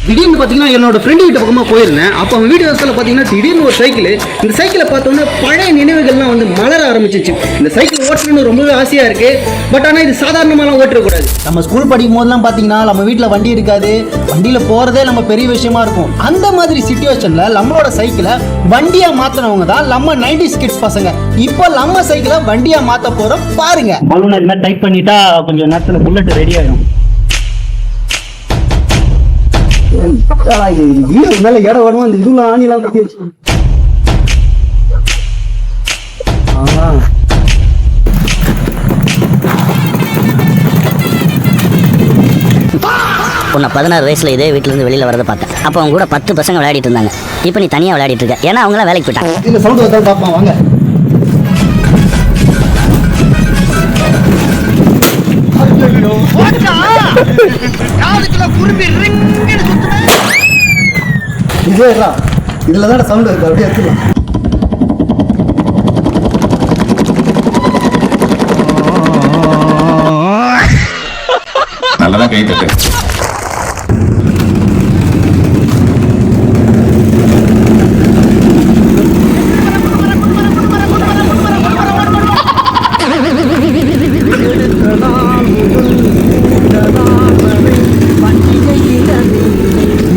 திடீர்னு பாத்தீங்கன்னா என்னோட ஃப்ரெண்டு வீட்டு பக்கமா போயிருந்தேன். அப்போ அவன் வீட்டு வாசல்ல பாத்தீங்கன்னா திடீர்னு ஒரு சைக்கிள். இந்த சைக்கிளை பார்த்தோன்னே பழைய நினைவுகள்லாம் வந்து மலர ஆரம்பிச்சிச்சு. இந்த சைக்கிள் ஓட்டணும்னு ரொம்பவே ஆசையா இருக்கு. பட் ஆனா இது சாதாரணமாலாம் ஓட்டக்கூடாது. நம்ம ஸ்கூல் படிக்கும் போதெல்லாம் பாத்தீங்கன்னா நம்ம வீட்டில் வண்டி இருக்காது, வண்டியில போறதே நம்ம பெரிய விஷயமா இருக்கும். அந்த மாதிரி சிச்சுவேஷன்ல நம்மளோட சைக்கிளை வண்டியா மாத்தினவங்க தான் நம்ம 90s கிட்ஸ் பசங்க. இப்போ நம்ம சைக்கிளை வண்டியா மாத்த போறோம் பாருங்க. பலூன் இது மாதிரி டைப் பண்ணிட்டா கொஞ்சம் நேரத்தில் புல்லட் ரெடி ஆகிடும். வீடு மேல இடம் வேணும். அந்த இதுல ஆணிலாம் கட்டி வச்சு உன்னை 16 வயசுல இதே வீட்டுல இருந்து வெளியில வரதை பார்த்தேன். அப்போ அவங்க கூட 10 பசங்க விளையாடிட்டு இருந்தாங்க. இப்போ நீ தனியா விளையாடிட்டு இருக்க. ஏன்னா அவங்களாம் வேலைக்கு போயிட்டாங்க. இந்த சவுண்ட் வந்தா பாப்போம் வாங்க. இதுலதான் சவுண்ட் இருக்கு, அப்படியே எடுத்துக்கலாம். நல்லதா கை தட்டு.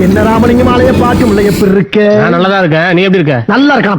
என்ன ராமலிங்கம் ஆலய பாட்டு உள்ள எப்படி இருக்க? நல்லதா இருக்கேன். நீ எப்படி இருக்க? நல்லா இருக்கான்.